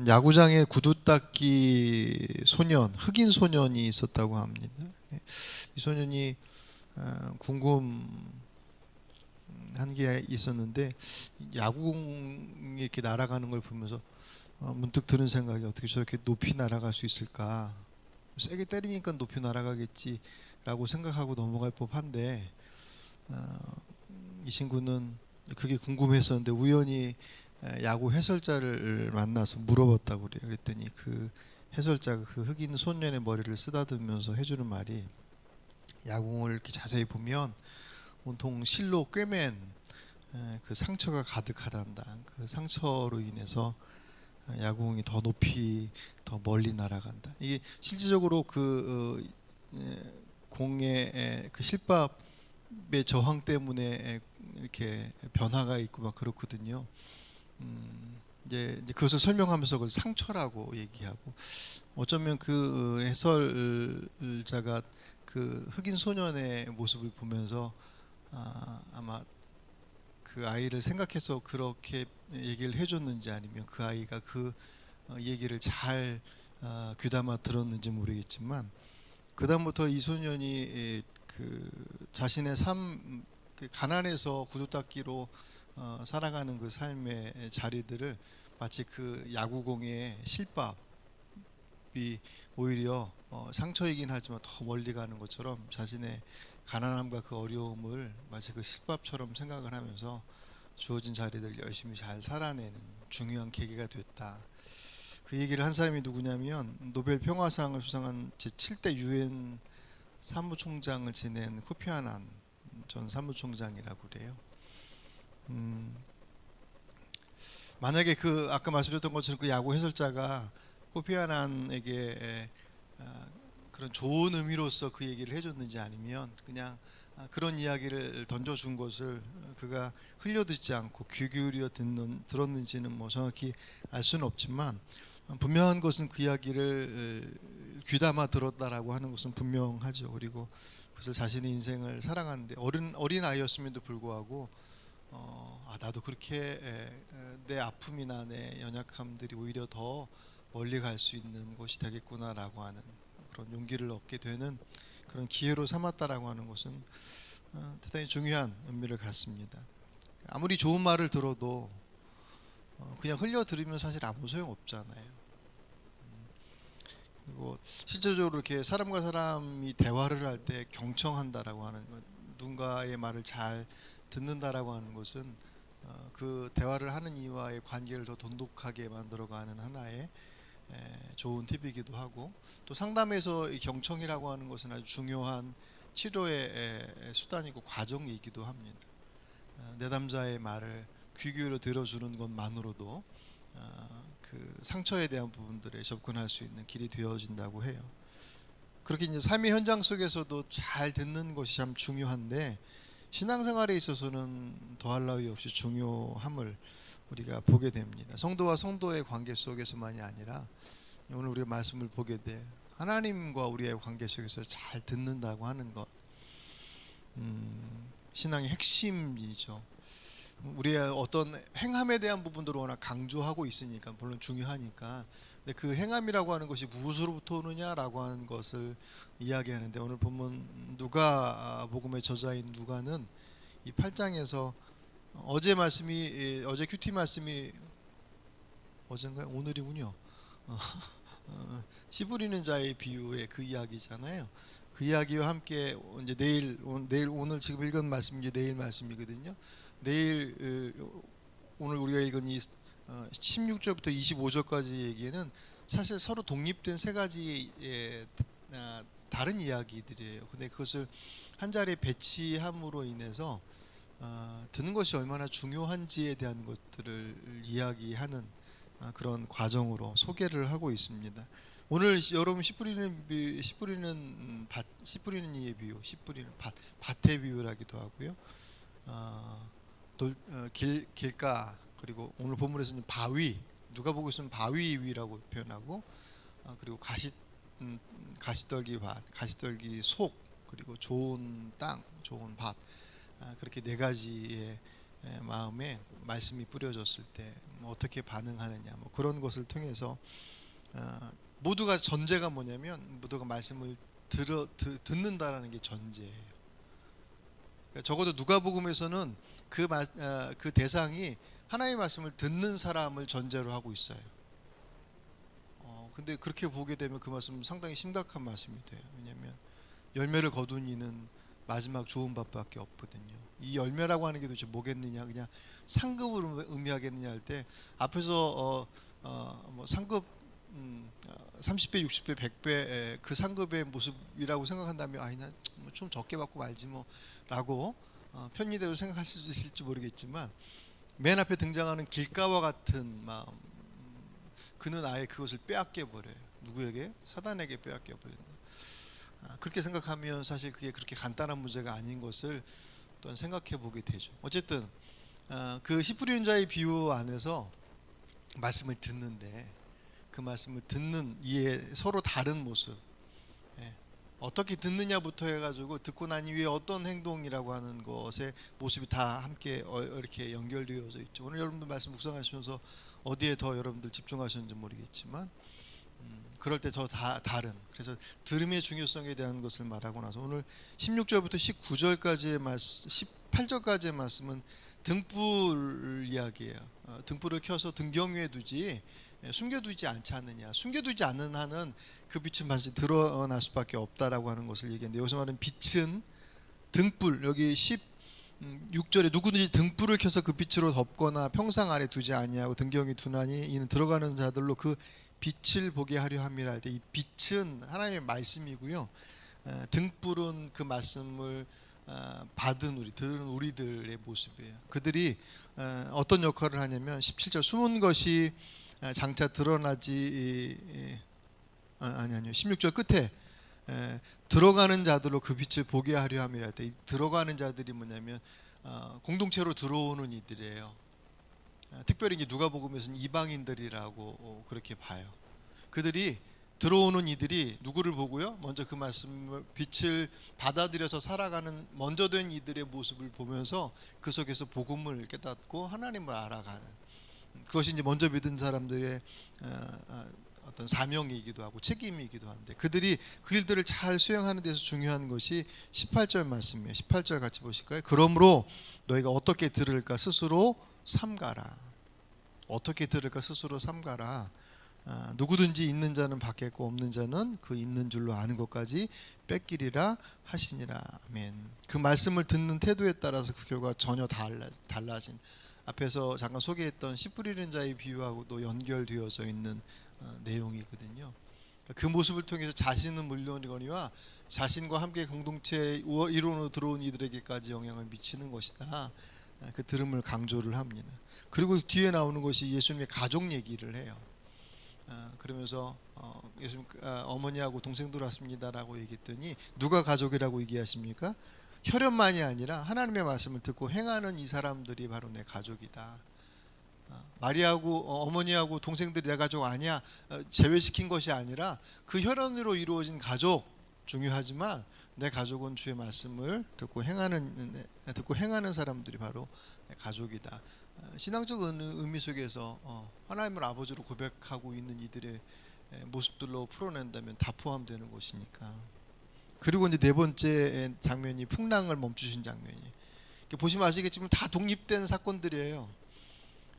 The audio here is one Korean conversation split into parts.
야구장에 구두 닦기 소년, 흑인 소년이 있었다고 합니다. 이 소년이 궁금한 게 있었는데 야구공이 이렇게 날아가는 걸 보면서 문득 드는 생각이 어떻게 저렇게 높이 날아갈 수 있을까? 세게 때리니까 높이 날아가겠지라고 생각하고 넘어갈 법한데 이 친구는 그게 궁금했었는데 우연히 야구 해설자를 만나서 물어봤다고 그래요. 그랬더니 그 해설자가 그 흑인 소년의 머리를 쓰다듬으면서 해주는 말이 야구를 이렇게 자세히 보면 온통 실로 꿰맨 그 상처가 가득하단다. 그 상처로 인해서 야구공이 더 높이 더 멀리 날아간다. 이게 실질적으로 그 공의 그 실밥의 저항 때문에 이렇게 변화가 있고 막 그렇거든요. 이제 그것을 설명하면서 그걸 상처라고 얘기하고 어쩌면 그 해설자가 그 흑인 소년의 모습을 보면서 아마 그 아이를 생각해서 그렇게 얘기를 해줬는지 아니면 그 아이가 그 얘기를 잘 귀담아 들었는지 모르겠지만 그 다음부터 이 소년이 그 자신의 삶 그 가난해서 구두닦기로 살아가는 그 삶의 자리들을 마치 그 야구공의 실밥이 오히려 상처이긴 하지만 더 멀리 가는 것처럼 자신의 가난함과 그 어려움을 마치 그 실밥처럼 생각을 하면서 주어진 자리들 열심히 잘 살아내는 중요한 계기가 됐다. 그 얘기를 한 사람이 누구냐면 노벨 평화상을 수상한 제7대 유엔 사무총장을 지낸 코피 아난 전 사무총장이라고 그래요. 음, 만약에 그 아까 말씀드렸던 것처럼 그 야구 해설자가 코피 아난에게 그런 좋은 의미로서 그 얘기를 해줬는지 아니면 그냥 그런 이야기를 던져준 것을 그가 흘려듣지 않고 귀 기울여 들었는지는 뭐 정확히 알 수는 없지만 분명한 것은 그 이야기를 귀담아 들었다라고 하는 것은 분명하죠. 그리고 그것을 자신의 인생을 살아가는데 어린 아이였음에도 불구하고 나도 그렇게 내 아픔이나 내 연약함들이 오히려 더 멀리 갈 수 있는 곳이 되겠구나라고 하는 그런 용기를 얻게 되는 그런 기회로 삼았다라고 하는 것은 대단히 중요한 의미를 갖습니다. 아무리 좋은 말을 들어도 그냥 흘려 들으면 사실 아무 소용 없잖아요. 그리고 실제적으로 이렇게 사람과 사람이 대화를 할 때 경청한다라고 하는 것, 누군가의 말을 잘 듣는다라고 하는 것은 그 대화를 하는 이와의 관계를 더 돈독하게 만들어가는 하나의 좋은 팁이기도 하고 또 상담에서 이 경청이라고 하는 것은 아주 중요한 치료의 수단이고 과정이기도 합니다. 내담자의 말을 귀 기울여 들어주는 것만으로도 그 상처에 대한 부분들에 접근할 수 있는 길이 되어진다고 해요. 그렇게 이제 삶의 현장 속에서도 잘 듣는 것이 참 중요한데 신앙생활에 있어서는 더할 나위 없이 중요함을 우리가 보게 됩니다. 성도와 성도의 관계 속에서만이 아니라 오늘 우리가 말씀을 보게 돼 하나님과 우리의 관계 속에서 잘 듣는다고 하는 것, 신앙의 핵심이죠. 우리의 어떤 행함에 대한 부분들을 워낙 강조하고 있으니까 물론 중요하니까 근데 그 행함이라고 하는 것이 무엇으로부터 오느냐라고 하는 것을 이야기하는데 오늘 보면 누가 복음의 저자인 누가는 이 8장에서 어제 말씀이 어제 큐티 말씀이 어젠가요? 오늘이군요. 씨 부리는 자의 비유의 그 이야기잖아요. 그 이야기와 함께 이제 내일 오늘 지금 읽은 말씀이 이제 내일 말씀이거든요. 내일 오늘 우리가 읽은 이 16절부터 25절까지 얘기에는 사실 서로 독립된 세 가지의 다른 이야기들이에요. 근데 그것을 한 자리에 배치함으로 인해서 듣는 것이 얼마나 중요한지에 대한 것들을 이야기하는 그런 과정으로 소개를 하고 있습니다. 오늘 여러분 씨 뿌리는 밭, 씨 뿌리는 이의 비유, 씨 뿌리는 밭의 비유라기도 하고요. 길가 그리고 오늘 본문에서는 바위 누가복음에서는 바위 위라고 표현하고 그리고 가시떨기 밭, 가시떨기 속 그리고 좋은 땅, 좋은 밭 그렇게 네 가지의 마음에 말씀이 뿌려졌을 때 어떻게 반응하느냐, 뭐 그런 것을 통해서 모두가 전제가 뭐냐면 모두가 말씀을 듣는다라는 게 전제예요. 그러니까 적어도 누가복음에서는 그 대상이 하나님의 말씀을 듣는 사람을 전제로 하고 있어요. 근데 그렇게 보게 되면 그 말씀은 상당히 심각한 말씀이 돼요. 왜냐하면 열매를 거둔 이는 마지막 좋은 밥밖에 없거든요. 이 열매라고 하는 게 도대체 뭐겠느냐, 그냥 상급을 의미하겠느냐 할 때 앞에서 뭐 상급 30배, 60배, 100배 그 상급의 모습이라고 생각한다면 아니 나좀 적게 받고 말지 뭐라고 편리대로 생각할 수도 있을지 모르겠지만 맨 앞에 등장하는 길가와 같은 마음, 그는 아예 그것을 빼앗겨 버려요. 누구에게? 사단에게 빼앗겨 버린다. 그렇게 생각하면 사실 그게 그렇게 간단한 문제가 아닌 것을 또한 생각해 보게 되죠. 어쨌든 그 씨 뿌리는 자의 비유 안에서 말씀을 듣는데 그 말씀을 듣는 이에 서로 다른 모습, 어떻게 듣느냐부터 해가지고 듣고 난 이후에 어떤 행동이라고 하는 것의 모습이 다 함께 이렇게 연결되어져 있죠. 오늘 여러분들 말씀 묵상하시면서 어디에 더 여러분들 집중하셨는지 모르겠지만 그럴 때 더 다른, 그래서 들음의 중요성에 대한 것을 말하고 나서 오늘 16절부터 19절까지의 말씀, 18절까지의 말씀은 등불 이야기예요. 등불을 켜서 등경 위에 두지 숨겨두지 않지 않느냐. 숨겨두지 않는 한은 그 빛은 반드시 드러날 수밖에 없다라고 하는 것을 얘기했는데, 여기서 말하는 빛은 등불, 여기 16절에 누구든지 등불을 켜서 그 빛으로 덮거나 평상 아래 두지 아니하고 등경에 두나니 이는 들어가는 자들로 그 빛을 보게 하려 함이라 할 때, 이 빛은 하나님의 말씀이고요. 등불은 그 말씀을 받은 들은 우리들의 모습이에요. 그들이 어떤 역할을 하냐면 17절 숨은 것이 장차 드러나지 아니요 16절 끝에 들어가는 자들로 그 빛을 보게 하려 함이라 할 때, 이 들어가는 자들이 뭐냐면 공동체로 들어오는 이들이에요. 특별히 이제 누가복음에서는 이방인들이라고 그렇게 봐요. 그들이 들어오는 이들이 누구를 보고요? 먼저 그 말씀 빛을 받아들여서 살아가는 먼저 된 이들의 모습을 보면서 그 속에서 복음을 깨닫고 하나님을 알아가는, 그것이 이제 먼저 믿은 사람들의 어떤 사명이기도 하고 책임이기도 한데, 그들이 그 일들을 잘 수행하는 데서 중요한 것이 18절 말씀이에요. 18절 같이 보실까요? 그러므로 너희가 어떻게 들을까 스스로 삼가라. 어떻게 들을까 스스로 삼가라. 누구든지 있는 자는 받겠고 없는 자는 그 있는 줄로 아는 것까지 뺏기리라 하시니라. 아멘. 그 말씀을 듣는 태도에 따라서 그 결과가 전혀 달라진, 앞에서 잠깐 소개했던 씨 뿌리는 자의 비유하고도 연결되어져 있는 내용이거든요. 그 모습을 통해서 자신은 물론이거니와 자신과 함께 공동체 일원으로 들어온 이들에게까지 영향을 미치는 것이다. 그 들음을 강조를 합니다. 그리고 뒤에 나오는 것이 예수님의 가족 얘기를 해요. 그러면서 예수님 어머니하고 동생들 왔습니다라고 얘기했더니 누가 가족이라고 얘기하십니까? 혈연만이 아니라 하나님의 말씀을 듣고 행하는 이 사람들이 바로 내 가족이다. 마리아하고 어머니하고 동생들이 내 가족 아니야 제외시킨 것이 아니라 그 혈연으로 이루어진 가족 중요하지만 내 가족은 주의 말씀을 듣고 행하는 사람들이 바로 내 가족이다. 신앙적 의미 속에서 하나님을 아버지로 고백하고 있는 이들의 모습들로 풀어낸다면 다 포함되는 것이니까. 그리고 이제 네 번째 장면이 풍랑을 멈추신 장면이, 보시면 아시겠지만 다 독립된 사건들이에요.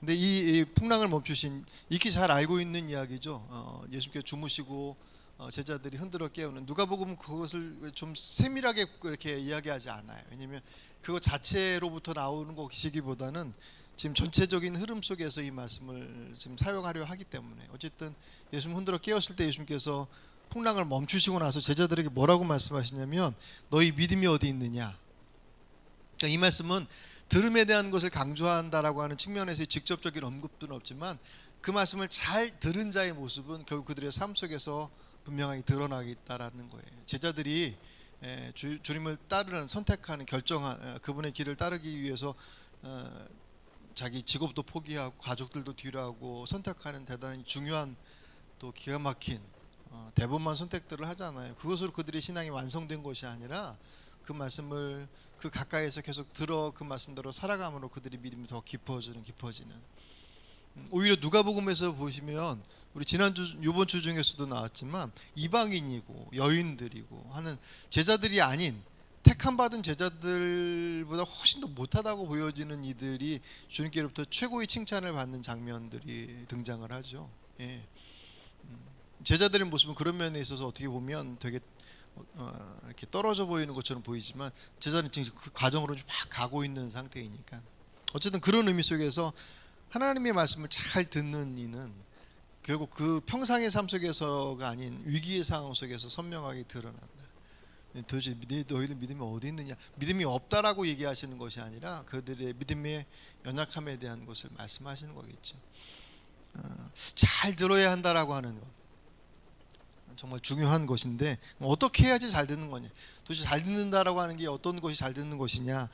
근데 이 풍랑을 멈추신, 익히 잘 알고 있는 이야기죠. 예수께서 주무시고 제자들이 흔들어 깨우는, 누가복음은 그것을 좀 세밀하게 이렇게 이야기하지 않아요. 왜냐하면 그거 자체로부터 나오는 것이기보다는 지금 전체적인 흐름 속에서 이 말씀을 지금 사용하려 하기 때문에, 어쨌든 예수님 흔들어 깨웠을 때 예수님께서 풍랑을 멈추시고 나서 제자들에게 뭐라고 말씀하시냐면 너희 믿음이 어디 있느냐. 그러니까 이 말씀은 들음에 대한 것을 강조한다라고 하는 측면에서의 직접적인 언급도 없지만 그 말씀을 잘 들은 자의 모습은 결국 그들의 삶 속에서 분명하게 드러나겠다라는 거예요. 제자들이 주님을 따르는, 선택하는, 결정한 그분의 길을 따르기 위해서 자기 직업도 포기하고 가족들도 뒤로하고 선택하는 대단히 중요한 또 기가 막힌 대범한 선택들을 하잖아요. 그것으로 그들의 신앙이 완성된 것이 아니라 그 말씀을 그 가까이에서 계속 들어 그 말씀대로 살아감으로 그들의 믿음이 더 깊어지는. 오히려 누가복음에서 보시면 우리 지난주 이번 주 중에서도 나왔지만 이방인이고 여인들이고 하는 제자들이 아닌 택함 받은 제자들보다 훨씬 더 못하다고 보여지는 이들이 주님께로부터 최고의 칭찬을 받는 장면들이 등장을 하죠. 예. 제자들의 모습은 그런 면에 있어서 어떻게 보면 되게 이렇게 떨어져 보이는 것처럼 보이지만 제자는 지금 그 과정으로 막 가고 있는 상태이니까 어쨌든 그런 의미 속에서 하나님의 말씀을 잘 듣는 이는 결국 그 평상의 삶 속에서가 아닌 위기의 상황 속에서 선명하게 드러난다. 도대체 너희들 믿음이 어디 있느냐? 믿음이 없다라고 얘기하시는 것이 아니라 그들의 믿음의 연약함에 대한 것을 말씀하시는 거겠죠. 잘 들어야 한다라고 하는 것 정말 중요한 것인데 어떻게 해야지 잘 듣는 거냐? 도대체 잘 듣는다라고 하는 게 어떤 것이 잘 듣는 것이냐?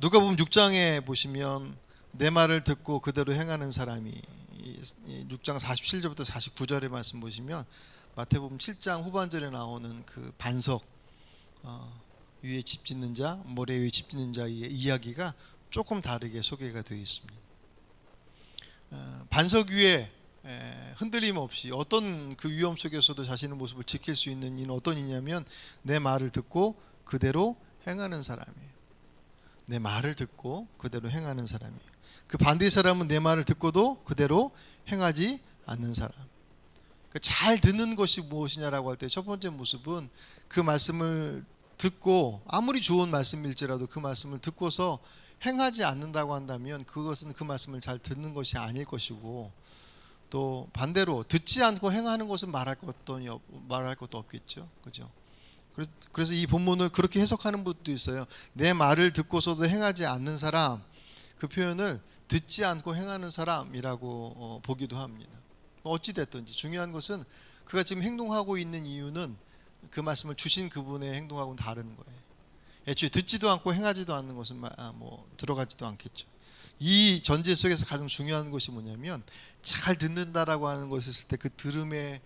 누가복음 6장에 보시면 내 말을 듣고 그대로 행하는 사람이 6장 47절부터 49절의 말씀 보시면 마태복음 7장 후반절에 나오는 그 반석 위에 집 짓는 자, 모래 위에 집 짓는 자의 이야기가 조금 다르게 소개가 되어 있습니다. 반석 위에 흔들림 없이 어떤 그 위험 속에서도 자신의 모습을 지킬 수 있는 이는 어떤 이냐면 내 말을 듣고 그대로 행하는 사람이에요. 내 말을 듣고 그대로 행하는 사람이에요. 그 반대의 사람은 내 말을 듣고도 그대로 행하지 않는 사람. 잘 듣는 것이 무엇이냐라고 할 때 첫 번째 모습은 그 말씀을 듣고 아무리 좋은 말씀일지라도 그 말씀을 듣고서 행하지 않는다고 한다면 그것은 그 말씀을 잘 듣는 것이 아닐 것이고 또 반대로 듣지 않고 행하는 것은 말할 것도 없겠죠. 그죠? 그래서 이 본문을 그렇게 해석하는 분도 있어요. 내 말을 듣고서도 행하지 않는 사람, 그 표현을 듣지 않고 행하는 사람이라고 보기도 합니다. 어찌 됐든지 중요한 것은 그가 지금 행동하고 있는 이유는 그 말씀을 주신 그분의 행동하고는 다른 거예요. 애초에 듣지도 않고 행하지도 않는 것은 들어가지도 않겠죠. 이 전제 속에서 가장 중요한 것이 뭐냐면 잘 듣는다라고 하는 것이 있을 때 그 들음의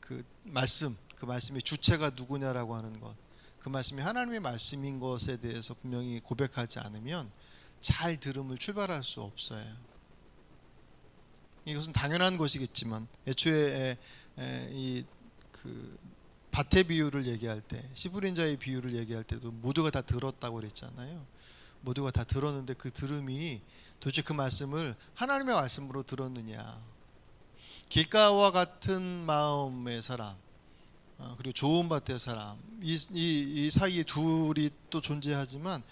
그 말씀의 주체가 누구냐라고 하는 것, 그 말씀이 하나님의 말씀인 것에 대해서 분명히 고백하지 않으면 잘 들음을 출발할 수 없어요. 이것은 당연한 것이겠지만 애초에 이 그 밭의 비유를 얘기할 때 씨 뿌린 자의 비유를 얘기할 때도 모두가 다 들었다고 그랬잖아요. 모두가 다 들었는데 그 들음이 도대체 그 말씀을 하나님의 말씀으로 들었느냐? 길가와 같은 마음의 사람 그리고 좋은 밭의 사람 이 사이에 둘이 또 존재하지만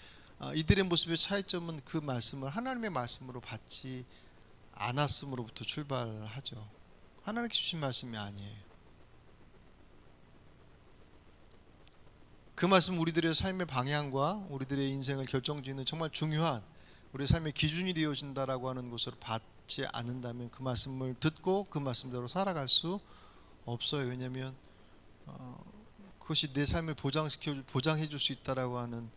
이들의 모습의 차이점은 그 말씀을 하나님의 말씀으로 받지 않았음으로부터 출발하죠. 하나님께 주신 말씀이 아니에요. 그 말씀 우리들의 삶의 방향과 우리들의 인생을 결정짓는 정말 중요한 우리의 삶의 기준이 되어진다라고 하는 것으로 받지 않는다면 그 말씀을 듣고 그 말씀대로 살아갈 수 없어요. 왜냐하면 그것이 내 삶을 보장해 줄 수 있다라고 하는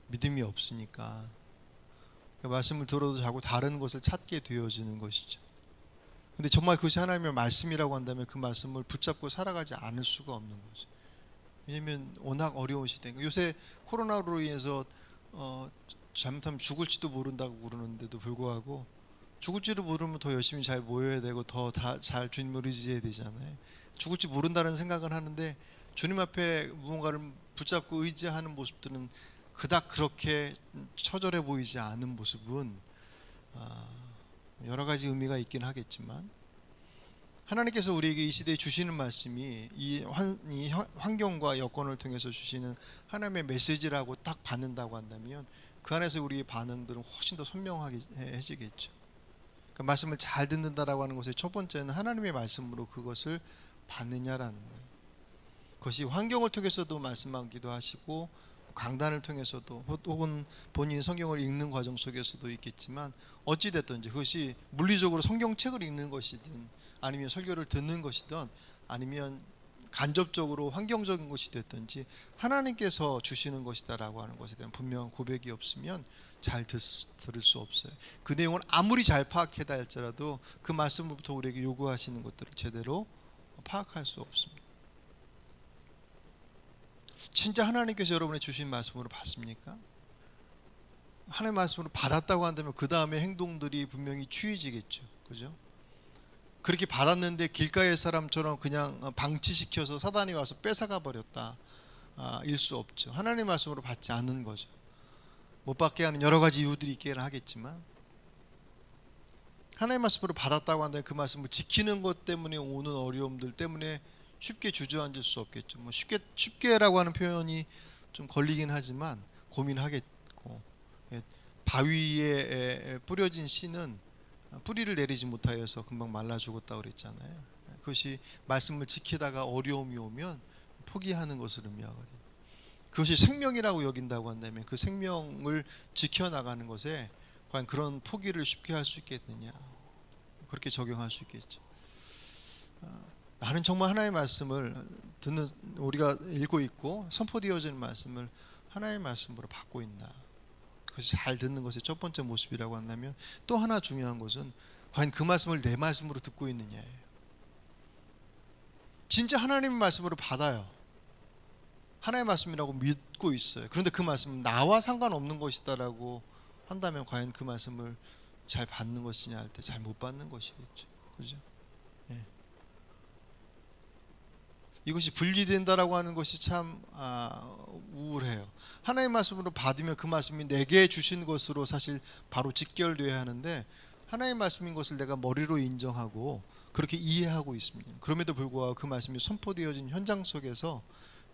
믿음이 없으니까 그 말씀을 들어도 자꾸 다른 것을 찾게 되어지는 것이죠. 근데 정말 그것이 하나님의 말씀이라고 한다면 그 말씀을 붙잡고 살아가지 않을 수가 없는 거죠. 왜냐하면 워낙 어려운 시대니까. 요새 코로나로 인해서 잘못하면 죽을지도 모른다고 그러는데도 불구하고 죽을지도 모르면 더 열심히 잘 모여야 되고 더 잘 주님을 의지해야 되잖아요. 죽을지 모른다는 생각은 하는데 주님 앞에 무언가를 붙잡고 의지하는 모습들은 그닥 그렇게 처절해 보이지 않은 모습은 여러 가지 의미가 있긴 하겠지만 하나님께서 우리에게 이 시대에 주시는 말씀이 이 환경과 여건을 통해서 주시는 하나님의 메시지라고 딱 받는다고 한다면 그 안에서 우리의 반응들은 훨씬 더 선명하게 해지겠죠. 그 말씀을 잘 듣는다라고 하는 것의 첫 번째는 하나님의 말씀으로 그것을 받느냐라는 거예요. 그것이 환경을 통해서도 말씀하기도 하시고 강단을 통해서도 혹은 본인 성경을 읽는 과정 속에서도 있겠지만 어찌됐든지 그것이 물리적으로 성경책을 읽는 것이든 아니면 설교를 듣는 것이든 아니면 간접적으로 환경적인 것이 됐든지 하나님께서 주시는 것이다라고 하는 것에 대한 분명한 고백이 없으면 잘 들을 수 없어요. 그 내용을 아무리 잘 파악해다 할지라도 그 말씀으로부터 우리에게 요구하시는 것들을 제대로 파악할 수 없습니다. 진짜 하나님께서 여러분의 주신 말씀으로 받습니까? 하나님의 말씀으로 받았다고 한다면 그 다음에 행동들이 분명히 취해지겠죠. 그죠? 그렇게 받았는데 길가의 사람처럼 그냥 방치시켜서 사단이 와서 뺏어가 버렸다, 일 수 없죠. 하나님의 말씀으로 받지 않는 거죠. 못 받게 하는 여러 가지 이유들이 있기는 하겠지만, 하나님의 말씀으로 받았다고 한다면 그 말씀을 지키는 것 때문에 오는 어려움들 때문에 쉽게 주저앉을 수 없겠죠. 뭐 쉽게라고 하는 표현이 좀 걸리긴 하지만 고민하겠고, 예, 바위에 뿌려진 씨는 뿌리를 내리지 못하여서 금방 말라 죽었다 그랬잖아요. 그것이 말씀을 지키다가 어려움이 오면 포기하는 것을 의미하거든요. 그것이 생명이라고 여긴다고 한다면 그 생명을 지켜나가는 것에 과연 그런 포기를 쉽게 할 수 있겠느냐, 그렇게 적용할 수 있겠죠. 나는 정말 하나님의 말씀을 듣는, 우리가 읽고 있고 선포되어지는 말씀을 하나님의 말씀으로 받고 있나, 그것이 잘 듣는 것의 첫 번째 모습이라고 한다면, 또 하나 중요한 것은 과연 그 말씀을 내 말씀으로 듣고 있느냐예요. 진짜 하나님의 말씀으로 받아요. 하나님의 말씀이라고 믿고 있어요. 그런데 그 말씀은 나와 상관없는 것이다라고 한다면 과연 그 말씀을 잘 받는 것이냐 할 때 잘 못 받는 것이겠죠. 그죠? 예. 이것이 분리된다라고 하는 것이 참 우울해요. 하나님의 말씀으로 받으면 그 말씀이 내게 주신 것으로 사실 바로 직결돼야 하는데, 하나님의 말씀인 것을 내가 머리로 인정하고 그렇게 이해하고 있습니다. 그럼에도 불구하고 그 말씀이 선포되어진 현장 속에서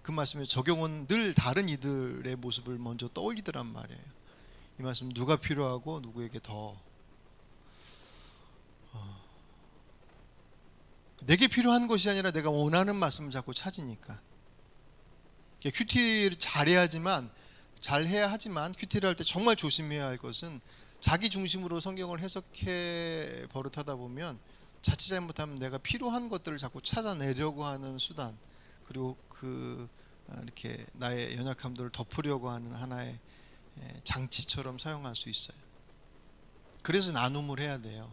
그 말씀의 적용은 늘 다른 이들의 모습을 먼저 떠올리더란 말이에요. 이 말씀 누가 필요하고 누구에게 더 내게 필요한 것이 아니라 내가 원하는 말씀을 자꾸 찾으니까. 큐티를 잘해야 하지만 큐티를 할 때 정말 조심해야 할 것은 자기 중심으로 성경을 해석해 버릇하다 보면 자칫 잘못하면 내가 필요한 것들을 자꾸 찾아내려고 하는 수단, 그리고 이렇게 나의 연약함들을 덮으려고 하는 하나의 장치처럼 사용할 수 있어요. 그래서 나눔을 해야 돼요.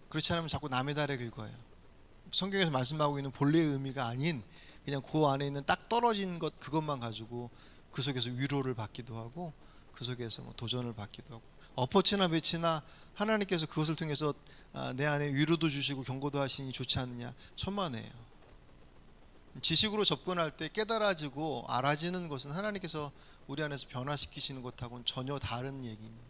그렇지 않으면 자꾸 남의 다리를 긁어요. 성경에서 말씀하고 있는 본래의 의미가 아닌 그냥 그 안에 있는 딱 떨어진 것, 그것만 가지고 그 속에서 위로를 받기도 하고 그 속에서 뭐 도전을 받기도 하고, 엎어치나 배치나 하나님께서 그것을 통해서 내 안에 위로도 주시고 경고도 하시니 좋지 않느냐, 천만에요. 지식으로 접근할 때 깨달아지고 알아지는 것은 하나님께서 우리 안에서 변화시키시는 것하고는 전혀 다른 얘기입니다.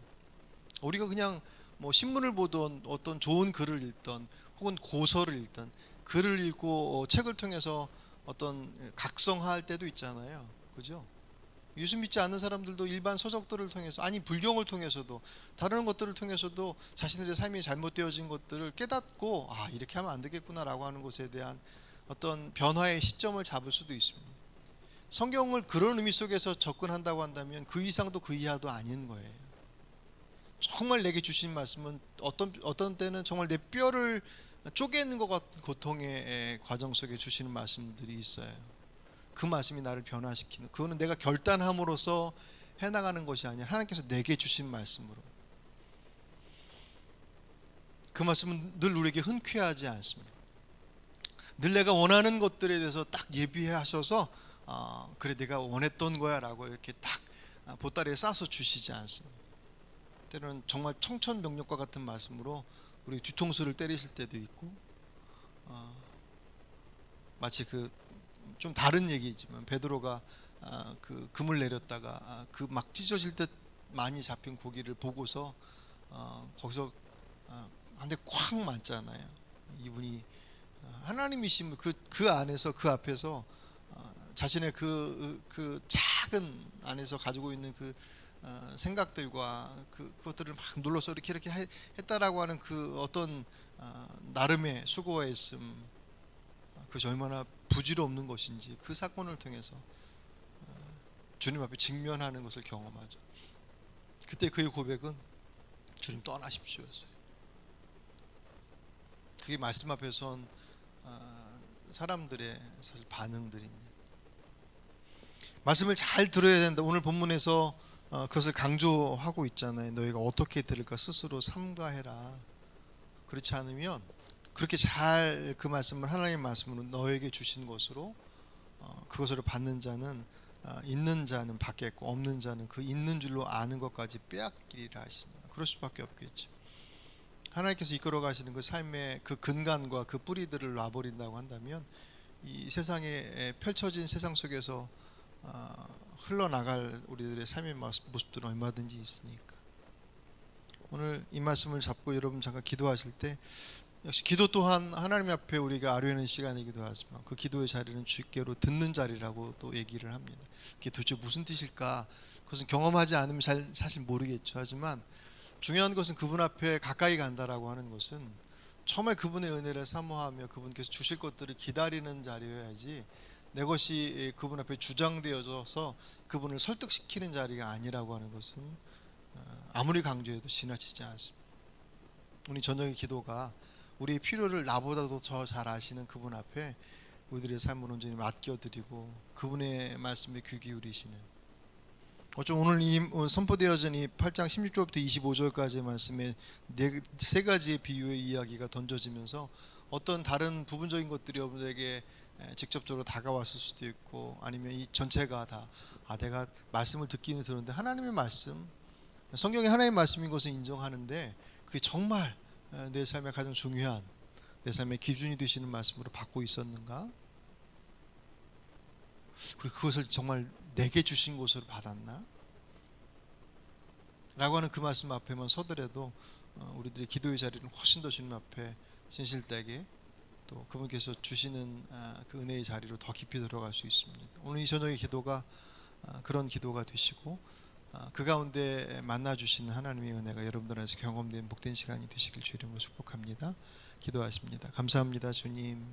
우리가 그냥 뭐 신문을 보던 어떤 좋은 글을 읽던 혹은 고서를 읽던, 글을 읽고 책을 통해서 어떤 각성할 때도 있잖아요. 그죠? 예수 믿지 않는 사람들도 일반 서적들을 통해서, 아니 불경을 통해서도, 다른 것들을 통해서도 자신들의 삶이 잘못되어진 것들을 깨닫고 이렇게 하면 안 되겠구나라고 하는 것에 대한 어떤 변화의 시점을 잡을 수도 있습니다. 성경을 그런 의미 속에서 접근한다고 한다면 그 이상도 그 이하도 아닌 거예요. 정말 내게 주신 말씀은 어떤 때는 정말 내 뼈를 쪼개는 것 같은 고통의 과정 속에 주시는 말씀들이 있어요. 그 말씀이 나를 변화시키는, 그거는 내가 결단함으로써 해나가는 것이 아니라 하나님께서 내게 주신 말씀으로, 그 말씀은 늘 우리에게 흔쾌하지 않습니다. 늘 내가 원하는 것들에 대해서 딱 예비하셔서 그래 내가 원했던 거야 라고 이렇게 딱 보따리에 싸서 주시지 않습니다. 때로는 정말 청천벽력과 같은 말씀으로 우리 뒤통수를 때리실 때도 있고, 마치 좀 다른 얘기지만 베드로가 그 금을 내렸다가 그 막 찢어질 듯 많이 잡힌 고기를 보고서 거기서 한 대 콱 맞잖아요. 이분이 하나님이심을 그 안에서, 그 앞에서 자신의 그 작은 안에서 가지고 있는 그 생각들과 그것들을 막 눌러서 이렇게 했다라고 하는 그 어떤 나름의 수고와 애씀, 그것이 얼마나 부질없는 것인지 그 사건을 통해서 주님 앞에 직면하는 것을 경험하죠. 그때 그의 고백은 주님 떠나십시오였어요. 그게 말씀 앞에 선 사람들의 사실 반응들입니다. 말씀을 잘 들어야 된다. 오늘 본문에서 그것을 강조하고 있잖아요. 너희가 어떻게 들을까 스스로 삼가해라. 그렇지 않으면 그렇게 잘 그 말씀을 하나님의 말씀으로 너에게 주신 것으로 그것으로 받는 자는 있는 자는 받겠고 없는 자는 그 있는 줄로 아는 것까지 빼앗기리라 하시니 그럴 수밖에 없겠죠. 하나님께서 이끌어 가시는 그 삶의 그 근간과 그 뿌리들을 놔버린다고 한다면 이 세상에 펼쳐진 세상 속에서 흘러나갈 우리들의 삶의 모습들은 얼마든지 있으니까 오늘 이 말씀을 잡고 여러분 잠깐 기도하실 때 역시 기도 또한 하나님 앞에 우리가 아뢰는 시간이기도 하지만 그 기도의 자리는 주께로 듣는 자리라고 또 얘기를 합니다. 그게 도대체 무슨 뜻일까? 그것은 경험하지 않으면 사실 모르겠죠. 하지만 중요한 것은 그분 앞에 가까이 간다라고 하는 것은 정말 그분의 은혜를 사모하며 그분께서 주실 것들을 기다리는 자리여야지 내 것이 그분 앞에 주장되어져서 그분을 설득시키는 자리가 아니라고 하는 것은 아무리 강조해도 지나치지 않습니다. 우리 저녁의 기도가 우리의 필요를 나보다도 더 잘 아시는 그분 앞에 우리들의 삶을 온전히 맡겨드리고 그분의 말씀에 귀 기울이시는 어쩜 오늘 이 선포되어진 이 8장 16절부터 25절까지의 말씀에 세 가지의 비유의 이야기가 던져지면서 어떤 다른 부분적인 것들이 여러분에게 직접적으로 다가왔을 수도 있고 아니면 이 전체가 다 내가 말씀을 듣기는 들었는데 하나님의 말씀 성경이 하나님의 말씀인 것을 인정하는데 그게 정말 내 삶의 가장 중요한 내 삶의 기준이 되시는 말씀으로 받고 있었는가? 그리고 그것을 정말 내게 주신 것으로 받았나? 라고 하는 그 말씀 앞에만 서더라도 우리들의 기도의 자리는 훨씬 더 주님 앞에 진실되게 또 그분께서 주시는 그 은혜의 자리로 더 깊이 들어갈 수 있습니다. 오늘 이 저녁의 기도가 그런 기도가 되시고 그 가운데 만나주시는 하나님의 은혜가 여러분들에서 경험된 복된 시간이 되시길 주의 이름으로 축복합니다. 기도하십니다. 감사합니다 주님.